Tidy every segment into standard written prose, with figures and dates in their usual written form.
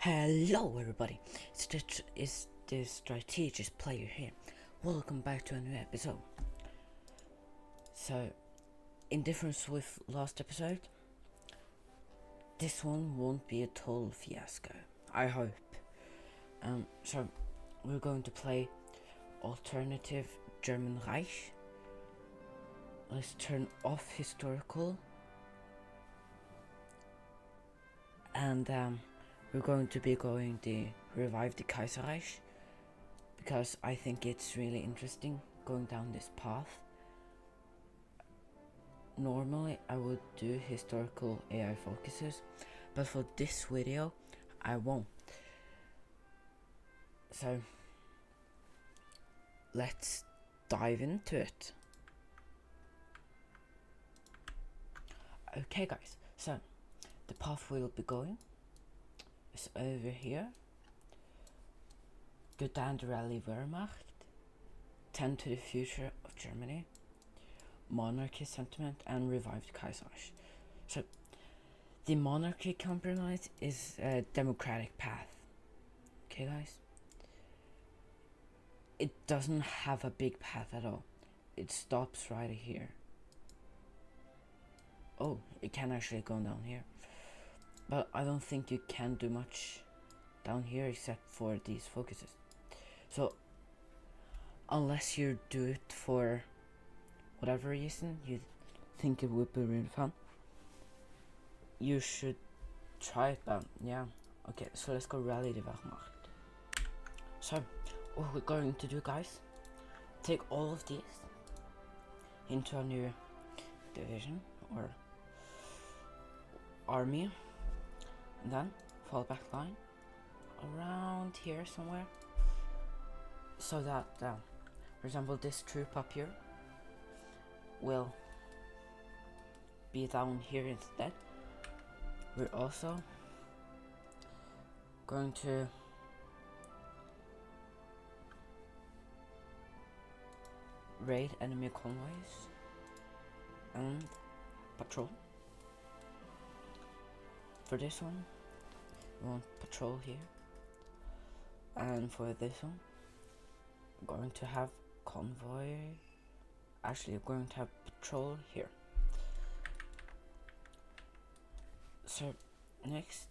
Hello everybody, it's the strategist player here. Welcome back to a new episode. So, in difference with last episode, this one won't be a total fiasco, I hope. So we're going to play Alternative German Reich. Let's turn off historical. And we're going to be going to revive the Kaiserreich, because I think it's really interesting going down this path. Normally I would do historical AI focuses, but for this video I won't. So let's dive into it. Okay guys, so the path we'll be going is over here. Go down the rally Wehrmacht, tend to the future of Germany, monarchy sentiment, and revived Kaiserreich. So the monarchy compromise is a democratic path. Okay guys? It doesn't have a big path at all. It stops right here. Oh, it can actually go down here. But I don't think you can do much down here except for these focuses. So unless you do it for whatever reason you think it would be really fun, you should try it. But yeah, okay, so let's go rally the Wehrmacht. So what we're going to do, guys, take all of these into a new division or army, and then fall back line around here somewhere, so that for example this troop up here will be down here instead. We're also going to raid enemy convoys and patrol. For this one we want patrol here, and for this one we're going to have convoy. Actually, we're going to have patrol here. So next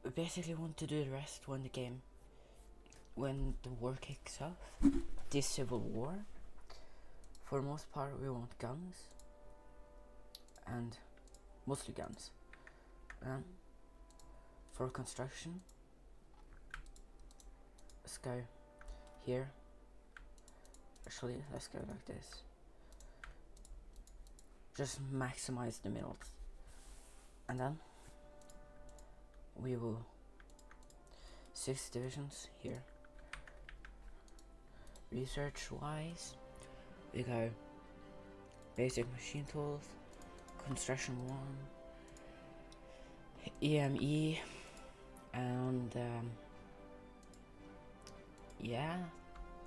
we basically want to do the rest when the war kicks off, this civil war. For the most part we want guns, and mostly guns. For construction, let's go here. Actually, let's go like this. Just maximize the middles, and then we will 6 divisions here. Research wise, we go basic machine tools, construction 1, EME, and yeah,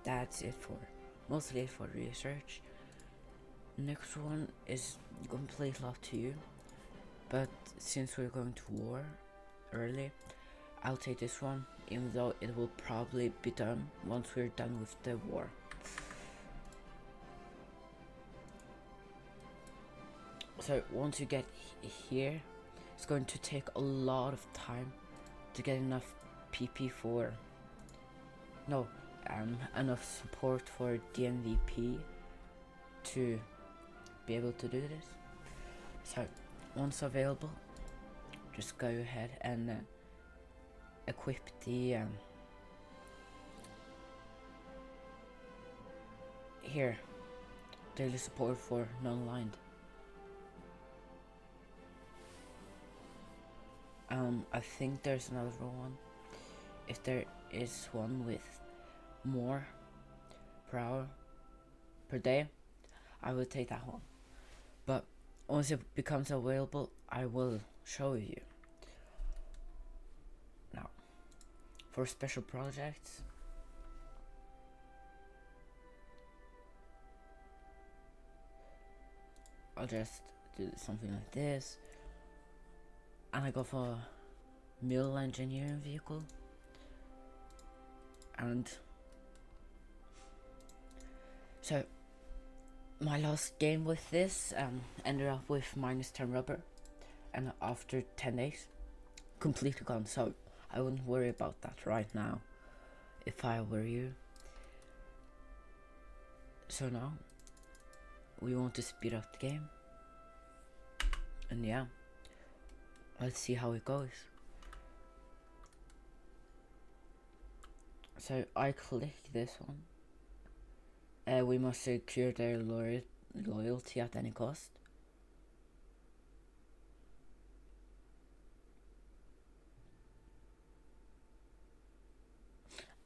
that's it for mostly for research. Next one is completely up to you, but since we're going to war early, I'll take this one, even though it will probably be done once we're done with the war. So once you get here, it's going to take a lot of time to get enough PP for enough support for DNVP to be able to do this. So once available, just go ahead and equip the here daily support for non-aligned. I think there's another one. If there is one with more per hour per day, I will take that one. But once it becomes available, I will show you. Now, for special projects, I'll just do something like this. and I go for a mill engineering vehicle, and so my last game with this ended up with -10 rubber, and after 10 days completely gone, so I wouldn't worry about that right now if I were you. So now we want to speed up the game, and yeah, let's see how it goes. So I click this one. We must secure their loyalty at any cost.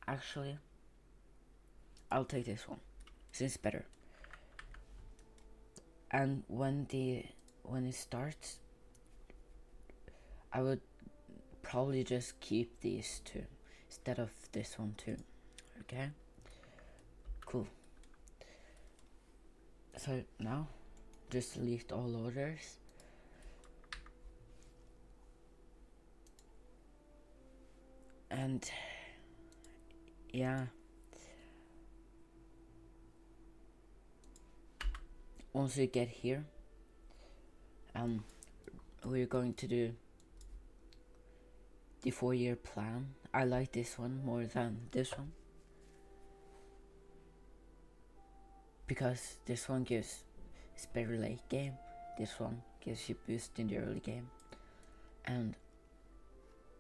Actually, I'll take this one since it's better. And when it starts, I would probably just keep these two instead of this one too. Okay, cool. So now just delete all orders, and yeah, once we get here, we're going to do the 4-year plan. I like this one more than this one because this one gives it's better late game. This one gives you boost in the early game, and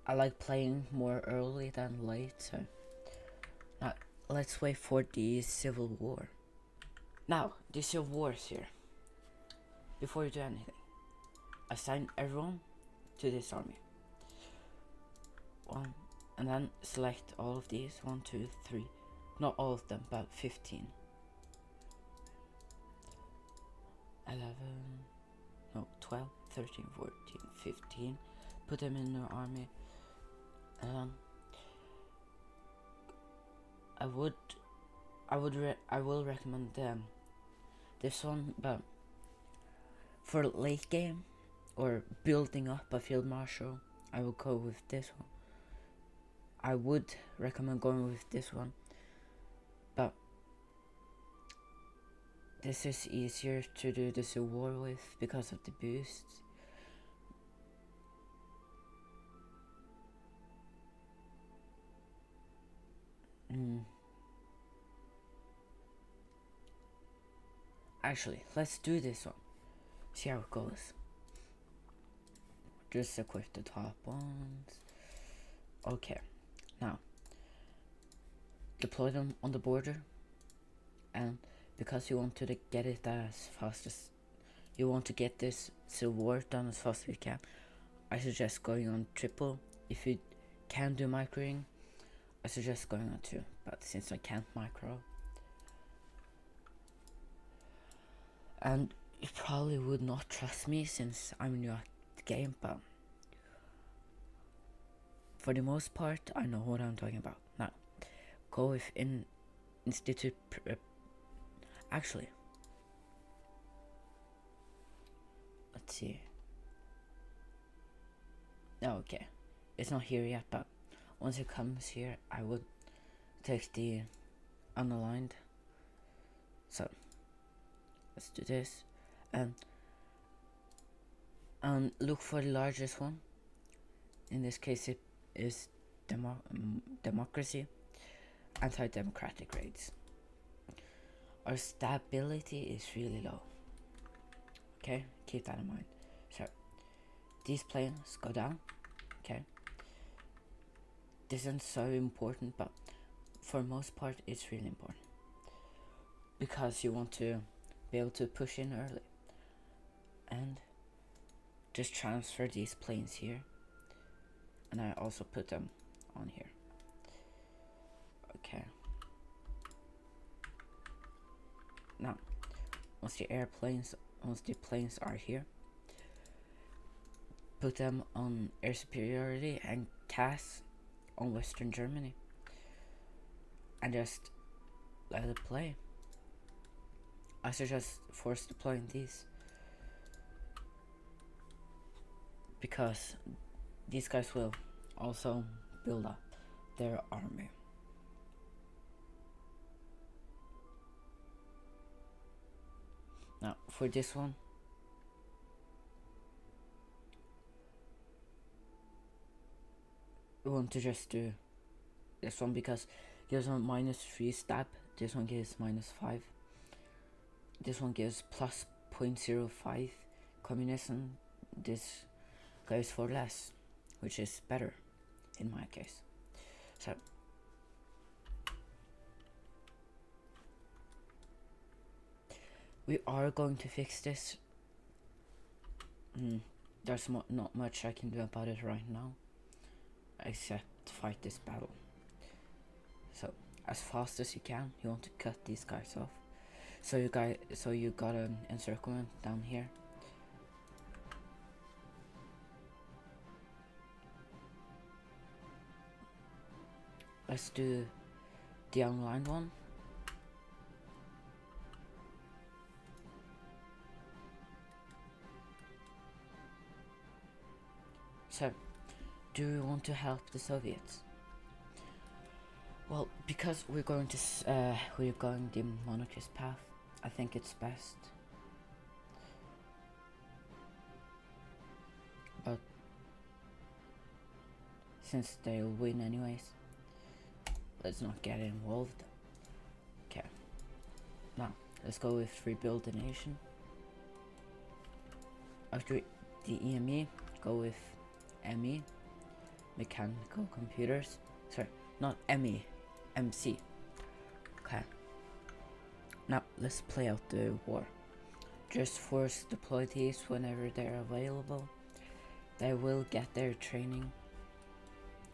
I like playing more early than late. So now let's wait for the Civil War. Now the Civil War is here. Before you do anything, assign everyone to this army. One, and then select all of these. 1, 2, 3. Not all of them, but 15. 11, no, 12, 13, 14, 15. Put them in your army. I will recommend them this one, but for late game or building up a field marshal, I will go with this one. I would recommend going with this one, but this is easier to do the Civil War with because of the boosts. Actually, let's do this one. See how it goes. Just equip the top ones. Okay, now deploy them on the border, and because you want to get it as fast as you want to get this Civil War done as fast as you can, I suggest going on triple. If you can do microing, I suggest going on 2, but since I can't micro, and you probably would not trust me since I'm new at the game, but for the most part I know what I'm talking about. Now go with Institute actually, let's see. Okay, it's not here yet, but once it comes here I would take the unaligned. So let's do this, and look for the largest one. In this case it is democracy, anti-democratic raids. Our stability is really low. Okay, keep that in mind. So these planes go down. Okay, this isn't so important, but for most part it's really important because you want to be able to push in early. And just transfer these planes here, and I also put them on here. Okay, now once the planes are here, put them on air superiority and cast on Western Germany, and just let it play. I suggest force deploying these. because these guys will also build up their army. Now for this one, we want to just do this one because gives one -3 stab, this one gives -5, this one gives plus 0.05 communism, this goes for less, which is better in my case. So we are going to fix this. There's not much I can do about it right now except fight this battle. So as fast as you can, you want to cut these guys off. So you got an encirclement down here. Let's do the unlined one. So, do you want to help the Soviets? Well, because we're going the monarchist path, I think it's best. But since they'll win anyways, let's not get involved. Okay. Now, let's go with rebuild the nation. After the EME, go with ME, mechanical computers. Sorry, not ME, MC. Okay. Now let's play out the war. Just force deploy these whenever they're available. They will get their training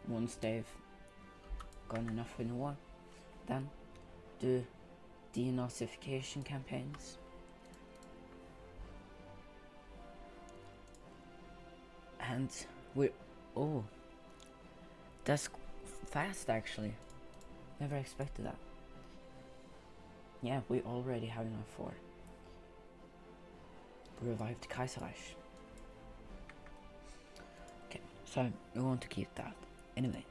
once they've gone enough in the war. Then do denazification campaigns. And that's fast actually. Never expected that. Yeah, we already have enough for revived Kaiserreich. Okay, so we want to keep that. Anyway,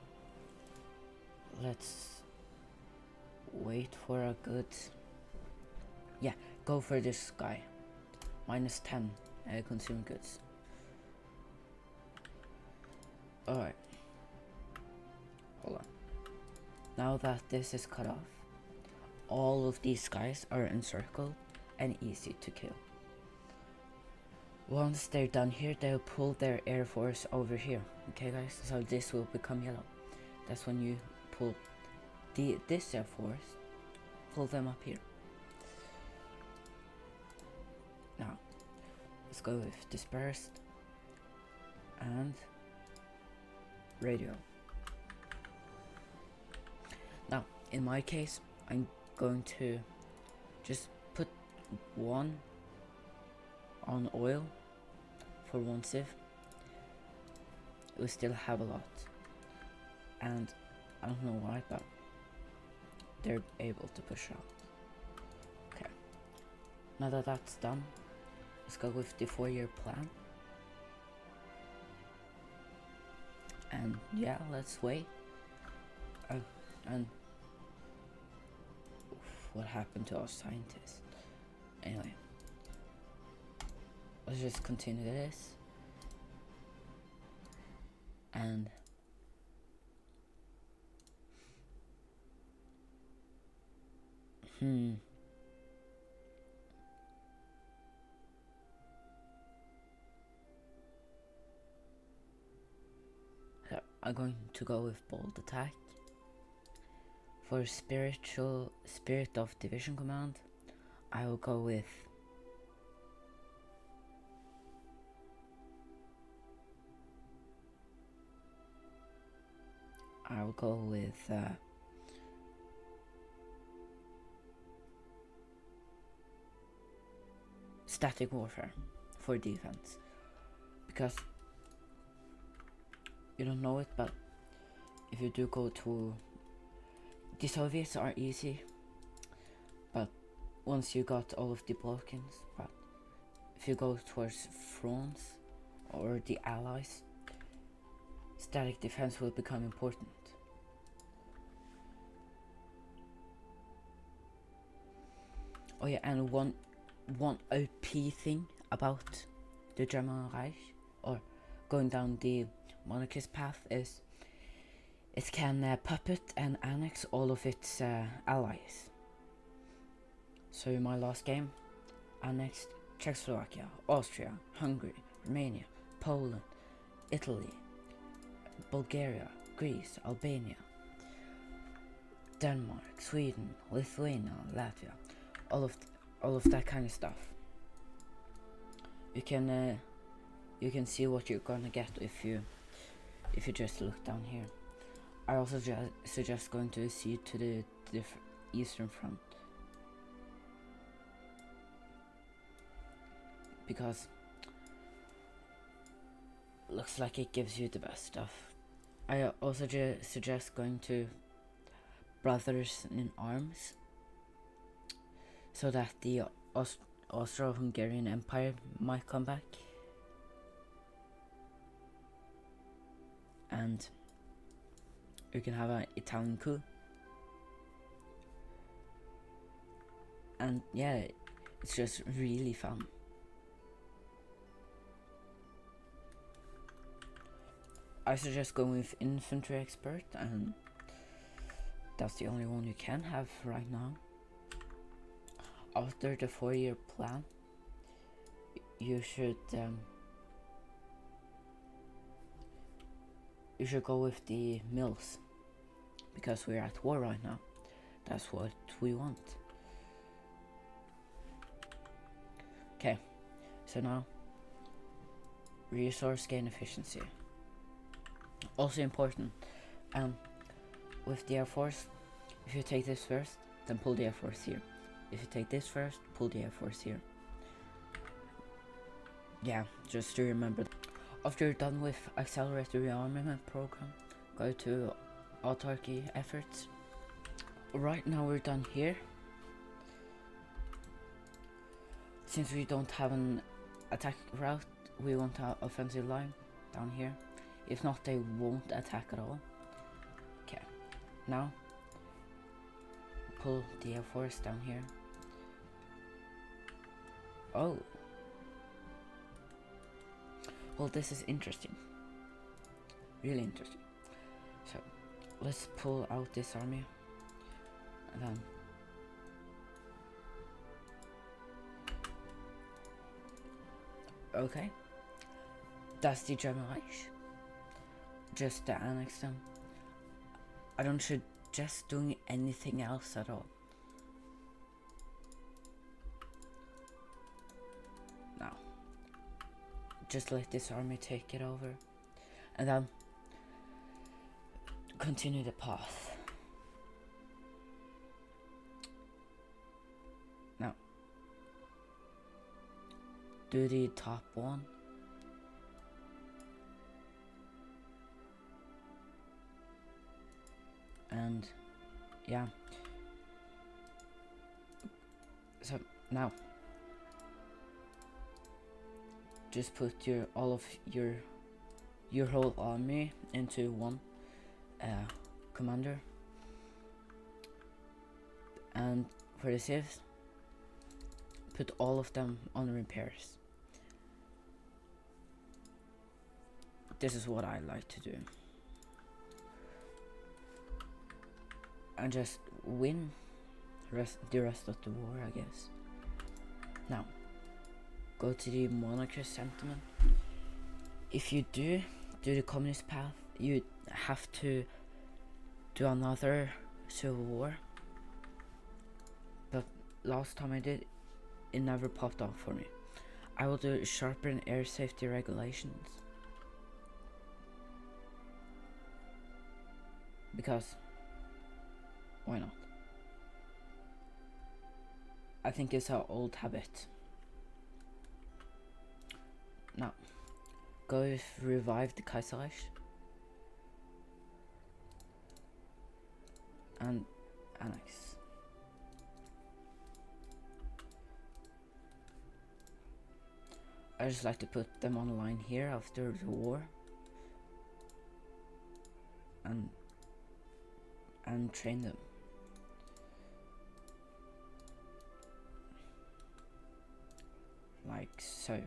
let's wait for a good. Yeah, go for this guy. -10 consumer goods. Alright. Hold on. Now that this is cut off, all of these guys are encircled and easy to kill. Once they're done here, they'll pull their air force over here. Okay guys, so this will become yellow. That's when you pull this air force, pull them up here. Now, let's go with dispersed and radio. Now, in my case, I'm going to just put one on oil for one civ. We still have a lot, and I don't know why, but they're able to push out. Okay, now that that's done, let's go with the 4-year plan. And yeah, let's wait. And what happened to our scientists? Anyway, let's just continue this. And I'm going to go with bold attack. For spirit of division command, I will go with static warfare for defense, because you don't know it, but if you do go to the Soviets are easy, but once you got all of the Balkans, but if you go towards France, or the Allies, static defense will become important. Oh yeah, and one OP thing about the German Reich, or going down the monarchist path, is it can puppet and annex all of its allies. So in my last game, annexed Czechoslovakia, Austria, Hungary, Romania, Poland, Italy, Bulgaria, Greece, Albania, Denmark, Sweden, Lithuania, Latvia, all of that kind of stuff. You can see what you're gonna get if you just look down here. I also suggest going to see to the Eastern Front, because looks like it gives you the best stuff. I also suggest going to Brothers in Arms, so that the Austro-Hungarian Empire might come back, and you can have an Italian coup. And yeah, it's just really fun. I suggest going with infantry expert, and that's the only one you can have right now. After the 4-year plan, you should go with the mills, because we're at war right now. That's what we want. Okay, so now resource gain efficiency. Also important, with the Air Force, if you take this first, then pull the Air Force here. If you take this first, pull the Air Force here. Yeah, just to remember. After you're done with accelerated rearmament program, go to autarky efforts. Right now we're done here. Since we don't have an attack route, we want an offensive line down here. If not, they won't attack at all. Okay, now pull the Air Force down here. Oh, well, this is interesting, really interesting. So let's pull out this army, and then okay, that's the German Reich. Just to annex them. I don't suggest doing anything else at all. Now, just let this army take it over, and then continue the path. Now, do the top one. And yeah, so now just put all of your whole army into one commander, and for the civs, put all of them on repairs. This is what I like to do. And just win the rest of the war, I guess. Now, go to the monarchist sentiment. If you do the communist path, you have to do another civil war. But last time I did, it never popped up for me. I will do sharpen air safety regulations, because why not? I think it's our old habit. Now, go with revive the Kaiserreich and annex. I just like to put them online here after the war and train them. Like so.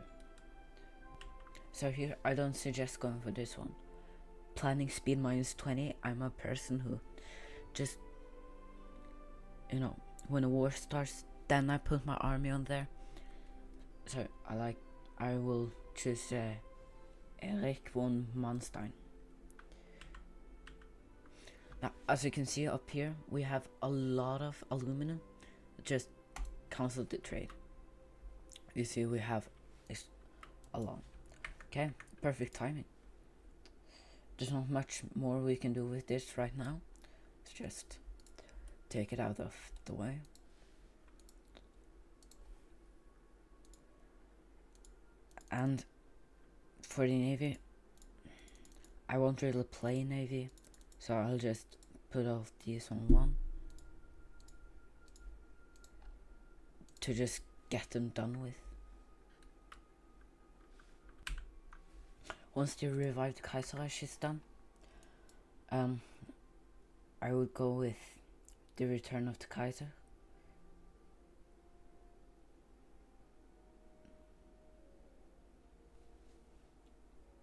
So here I don't suggest going for this one. Planning speed -20. I'm a person who just, you know, when a war starts, then I put my army on there. So I will choose Erich von Manstein. Now, as you can see up here, we have a lot of aluminum. Just cancel the trade. You see, we have a lot. Okay, perfect timing. There's not much more we can do with this right now. Let's just take it out of the way. And for the Navy, I won't really play Navy, so I'll just put off these on 1 to just get them done with. Once the revived Kaiserreich is done, I would go with the return of the Kaiser.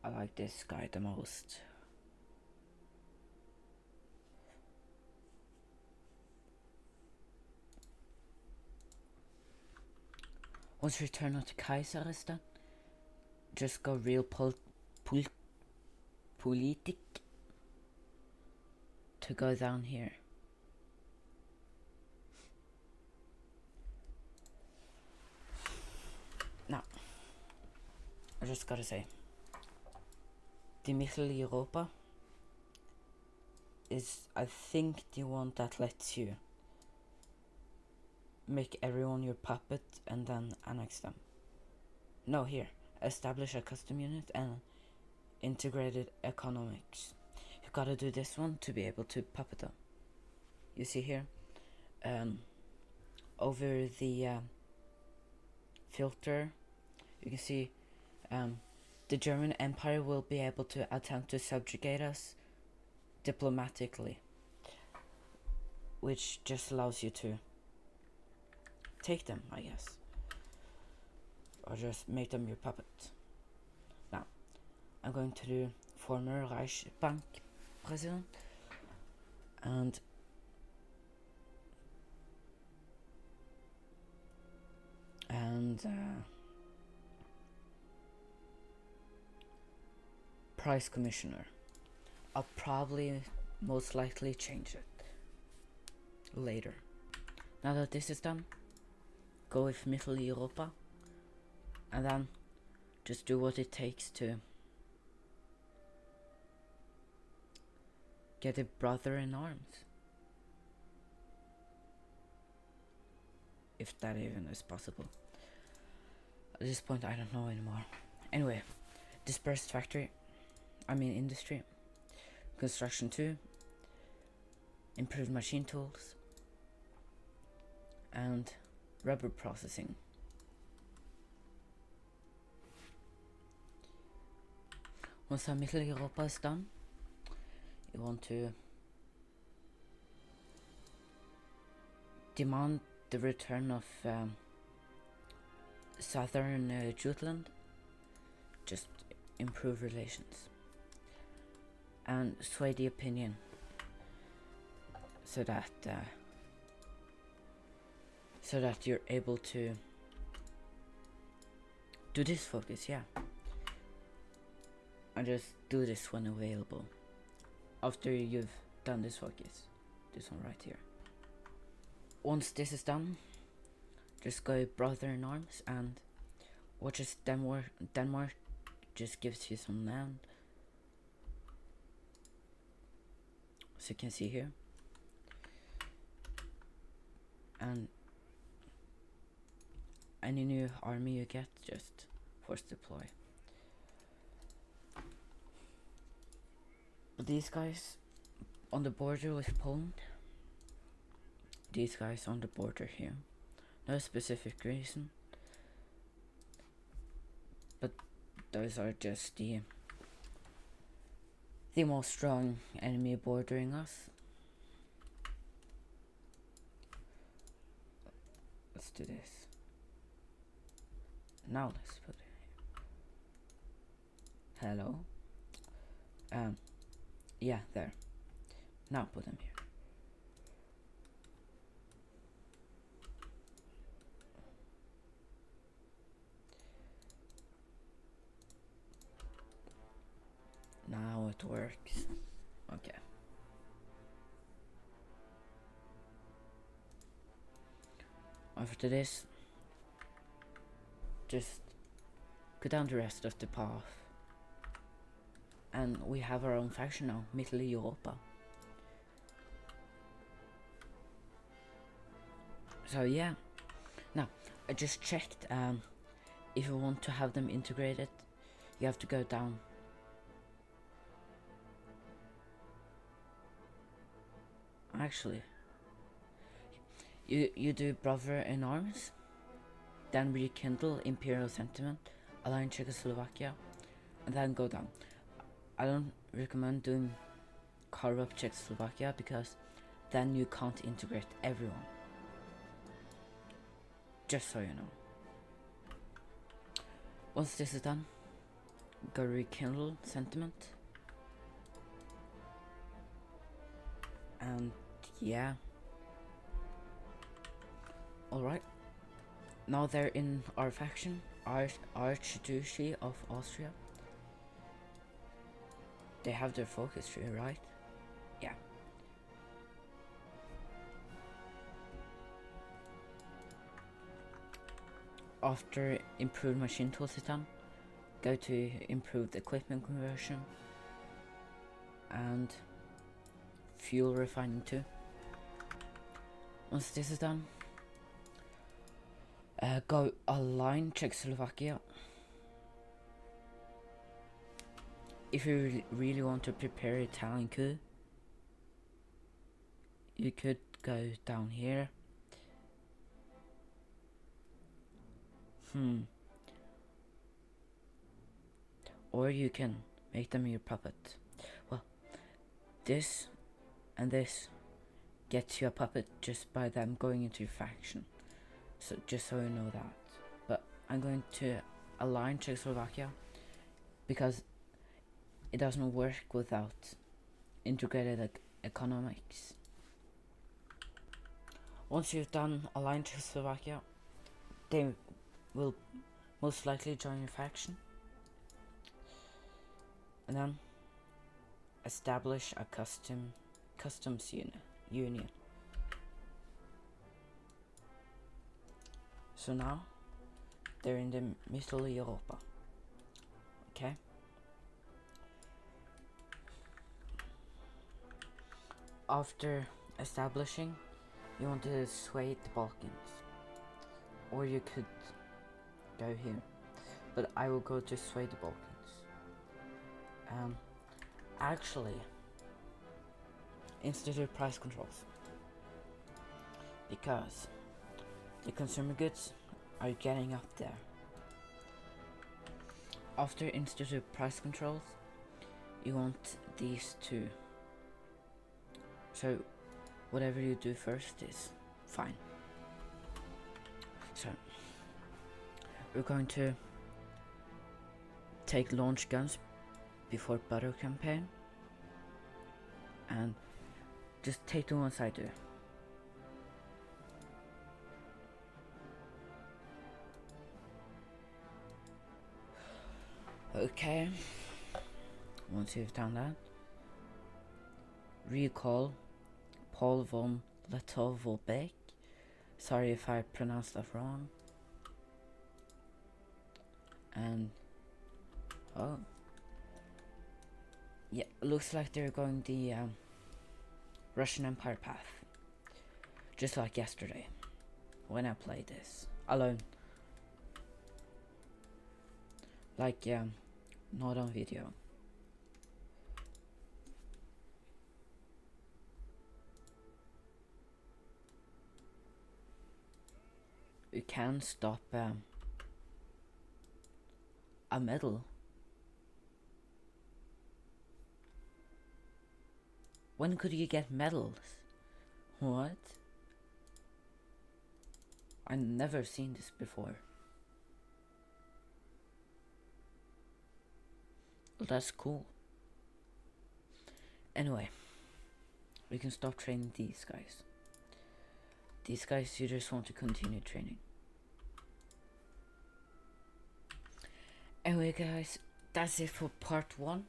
I like this guy the most. Once return of the Kaiser is done, just go real politic to go down here. Now, I just gotta say, the Mitteleuropa is, I think, the one that lets you make everyone your puppet and then annex them. No, here, establish a custom unit and integrated economics. You gotta do this one to be able to puppet them. You see here, over the filter, you can see the German Empire will be able to attempt to subjugate us diplomatically, which just allows you to take them, I guess, or just make them your puppet. Now, I'm going to do former Reichsbank president and price commissioner. I'll probably most likely change it later. Now that this is done, go with Mitteleuropa and then just do what it takes to get a brother in arms, if that even is possible. At this point I don't know anymore. Anyway, dispersed industry, construction 2, improved machine tools, and rubber processing. Once Mitteleuropa is done, you want to demand the return of southern Jutland, just improve relations and sway the opinion so that you're able to do this focus, yeah, and just do this when available after you've done this focus, this one right here. Once this is done, just go brother in arms and watch as Denmark just gives you some land, so you can see here, and any new army you get, just force deploy. But these guys on the border with Poland, these guys on the border here, no specific reason, those are just the most strong enemy bordering us. Let's do this. Now let's put it here. Hello. Yeah, there. Now put them here. Now it works. Okay. After this, just go down the rest of the path. And we have our own faction now, Mittel Europa. So yeah. Now, I just checked, if you want to have them integrated, you have to go down. Actually, you do Brother in Arms, then rekindle Imperial Sentiment, align Czechoslovakia, and then go down. I don't recommend doing Corrupt Czechoslovakia because then you can't integrate everyone. Just so you know. Once this is done, go rekindle Sentiment. And yeah. Alright. Now they're in our faction, Archduchy of Austria. They have their focus tree, right? Yeah. After improved machine tool system, go to improved equipment conversion and fuel refining too. Once this is done, go align Czechoslovakia. If you really want to prepare Italian coup, you could go down here. Or you can make them your puppet. Well, this and this gets you a puppet just by them going into your faction. So just so you know that. But I'm going to align Czechoslovakia because it doesn't work without integrated economics. Once you've done align Czechoslovakia, they will most likely join your faction. And then establish a customs union. So now they're in the Mittel Europa. Okay. After establishing, you want to sway the Balkans, or you could go here, but I will go to sway the Balkans. Actually, institute price controls, because the consumer goods are getting up there. After institute price controls, you want these two. So whatever you do first is fine. So we're going to take launch guns before battle campaign and just take the ones I do. Okay, once you've done that, recall Paul von Lettow-Volbeck. Sorry if I pronounced that wrong. And oh yeah, looks like they're going the Russian Empire path, just like yesterday when I played this alone, like not on video. You can stop a medal When could you get medals? What? I've never seen this before. Well, that's cool. Anyway, we can stop training these guys. These guys, you just want to continue training. Anyway, guys, that's it for part 1.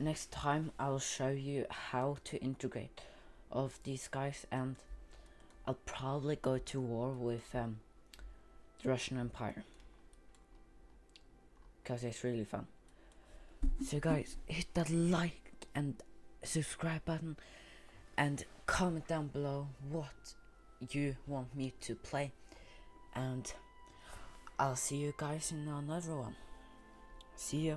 Next time I'll show you how to integrate all of these guys, and I'll probably go to war with the Russian Empire, because it's really fun. So guys, hit that like and subscribe button and comment down below what you want me to play, and I'll see you guys in another one. See ya.